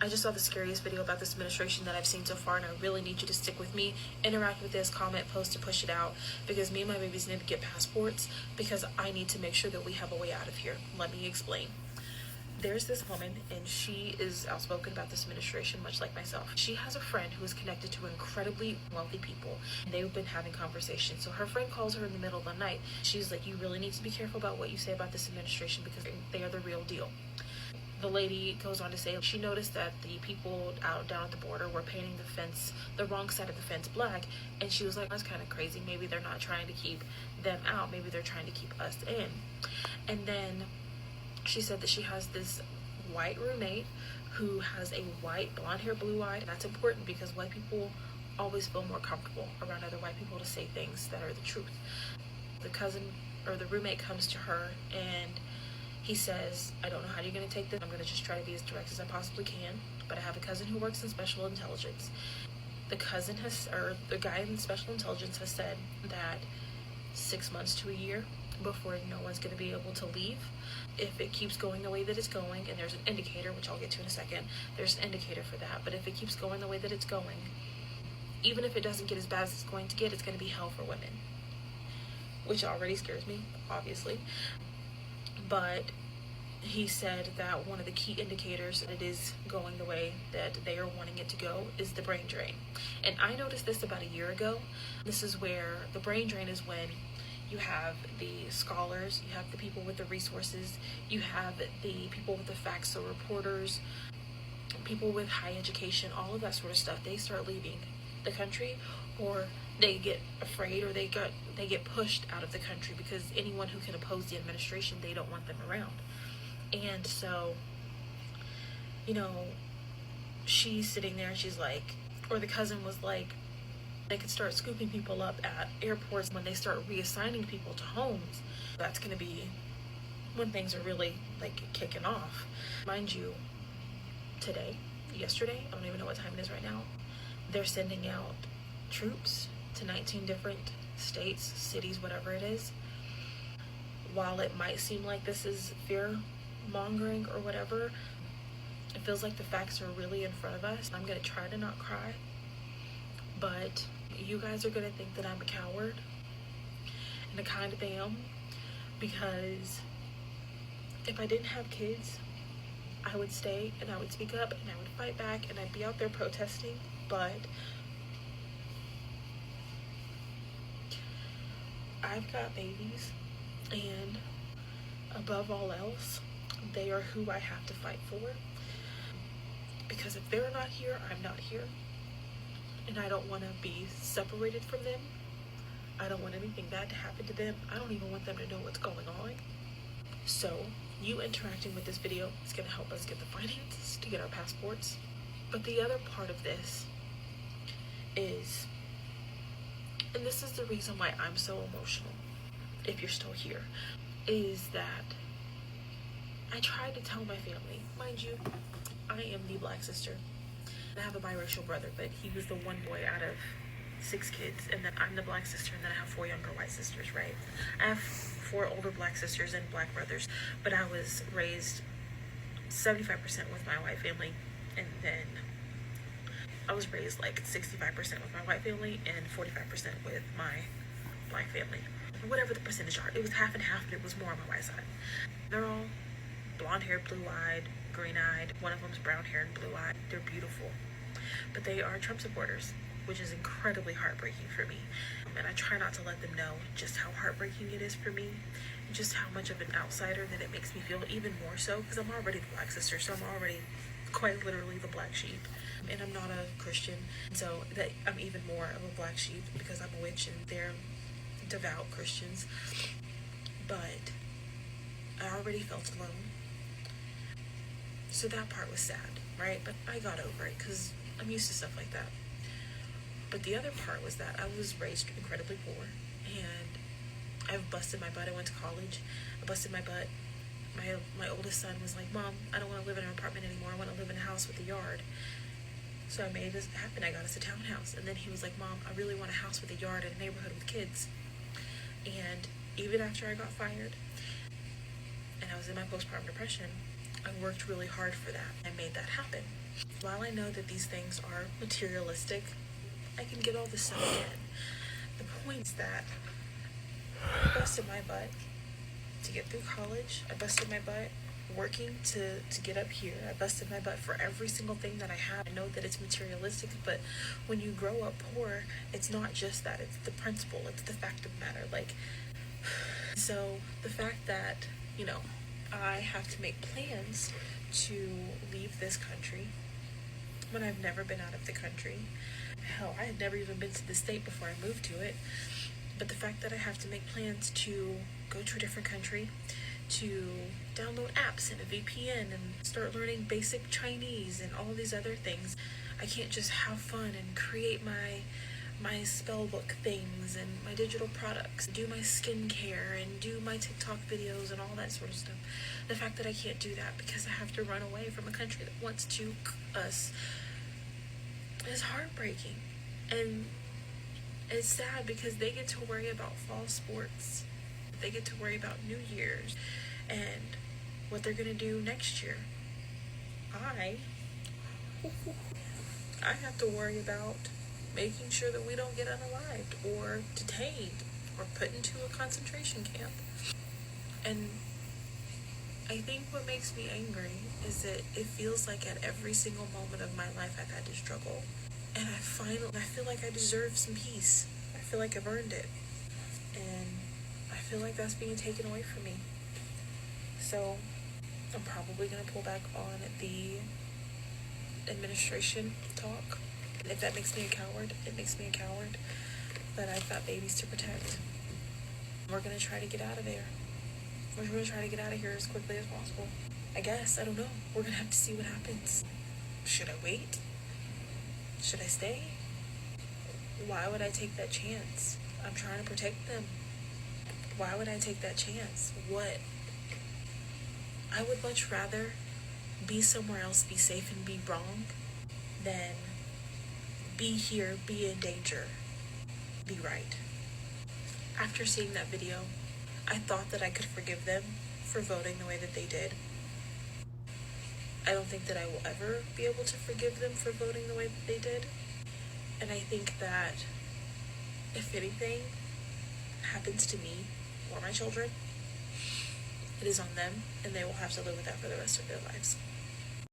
I just saw the scariest video about this administration that I've seen so far, and I really need you to stick with me, interact with this, comment, post, and push it out, because me and my babies need to get passports, because I need to make sure that we have a way out of here. Let me explain. There's this woman, and she is outspoken about this administration, much like myself. She has a friend who is connected to incredibly wealthy people, and they've been having conversations. So her friend calls her in the middle of the night. She's like, you really need to be careful about what you say about this administration, because they are the real deal. The lady goes on to say she noticed that the people down at the border were painting the fence, the wrong side of the fence, black, and she was like, that's kind of crazy. Maybe they're not trying to keep them out. Maybe they're trying to keep us in. And then she said that she has this white roommate who has a white, blonde hair, blue-eyed. That's important because white people always feel more comfortable around other white people to say things that are the truth. The cousin or the roommate comes to her and he says, I don't know how you're going to take this. I'm going to just try to be as direct as I possibly can. But I have a cousin who works in special intelligence. The guy in special intelligence has said that 6 months to a year before no one's going to be able to leave. If it keeps going the way that it's going, and there's an indicator, which I'll get to in a second, there's an indicator for that. But if it keeps going the way that it's going, even if it doesn't get as bad as it's going to get, it's going to be hell for women. Which already scares me, obviously. But he said that one of the key indicators that it is going the way that they are wanting it to go is the brain drain. And I noticed this about a year ago. This is where the brain drain is when you have the scholars, you have the people with the resources, you have the people with the facts, so reporters, people with high education, all of that sort of stuff. They start leaving the country, or they get afraid, or they get pushed out of the country because anyone who can oppose the administration, they don't want them around. And so, she's sitting there and she's like, or the cousin was like, they could start scooping people up at airports when they start reassigning people to homes. That's going to be when things are really kicking off. Mind you, yesterday, I don't even know what time it is right now, they're sending out troops to 19 different states, cities, whatever it is. While it might seem like this is fear mongering or whatever, it feels like the facts are really in front of us. I'm going to try to not cry, but you guys are going to think that I'm a coward, and I kind of am, because if I didn't have kids, I would stay and I would speak up and I would fight back and I'd be out there protesting. But I've got babies, and above all else, they are who I have to fight for, because if they're not here, I'm not here, and I don't want to be separated from them. I don't want anything bad to happen to them. I don't even want them to know what's going on. So you interacting with this video is going to help us get the finances to get our passports. But the other part of this is, and this is the reason why I'm so emotional, if you're still here, is that I tried to tell my family. Mind you, I am the black sister. I have a biracial brother, but he was the one boy out of 6 kids, and then I'm the black sister, and then I have 4 younger white sisters, right? I have 4 older black sisters and black brothers, but I was raised 75% with my white family, and then I was raised 65% with my white family and 45% with my black family. Whatever the percentage are, it was half and half, but it was more on my white side. They're all blonde hair, blue-eyed, green-eyed. One of them's brown hair and blue-eyed. They're beautiful, but they are Trump supporters, which is incredibly heartbreaking for me. And I try not to let them know just how heartbreaking it is for me, and just how much of an outsider that it makes me feel, even more so because I'm already the black sister, so I'm already quite literally the black sheep, and I'm not a Christian, so that I'm even more of a black sheep because I'm a witch and they're devout Christians. But I already felt alone, so that part was sad, right? But I got over it because I'm used to stuff like that. But the other part was that I was raised incredibly poor, and I've busted my butt. I went to college, I busted my butt. My oldest son was like, Mom, I don't want to live in an apartment anymore. I want to live in a house with a yard. So I made this happen. I got us a townhouse. And then he was like, Mom, I really want a house with a yard in a neighborhood with kids. And even after I got fired and I was in my postpartum depression, I worked really hard for that. I made that happen. While I know that these things are materialistic, I can get all this stuff again. The point is that I busted my butt to get through college. I busted my butt working to get up here. I busted my butt for every single thing that I have. I know that it's materialistic, but when you grow up poor, it's not just that. It's the principle. It's the fact of the matter. Like, so the fact that, you know, I have to make plans to leave this country when I've never been out of the country. Hell, I had never even been to the state before I moved to it. But the fact that I have to make plans to go to a different country, to download apps and a VPN and start learning basic Chinese and all these other things. I can't just have fun and create my spell book things and my digital products, do my skincare and do my TikTok videos and all that sort of stuff. The fact that I can't do that because I have to run away from a country that wants to us is heartbreaking. And it's sad because they get to worry about fall sports. They get to worry about New Year's and what they're gonna do next year. I have to worry about making sure that we don't get unalived or detained or put into a concentration camp. And I think what makes me angry is that it feels like at every single moment of my life I've had to struggle. And I feel like I deserve some peace. I feel like I've earned it. And I feel like that's being taken away from me. So I'm probably going to pull back on the administration talk. And if that makes me a coward, it makes me a coward. But I've got babies to protect. We're going to try to get out of there. We're going to try to get out of here as quickly as possible. I guess. I don't know. We're going to have to see what happens. Should I wait? Should I stay? Why would I take that chance? I'm trying to protect them. Why would I take that chance? What? I would much rather be somewhere else, be safe and be wrong, than be here, be in danger, be right. After seeing that video, I thought that I could forgive them for voting the way that they did. I don't think that I will ever be able to forgive them for voting the way that they did. And I think that if anything happens to me or my children, it is on them, and they will have to live with that for the rest of their lives.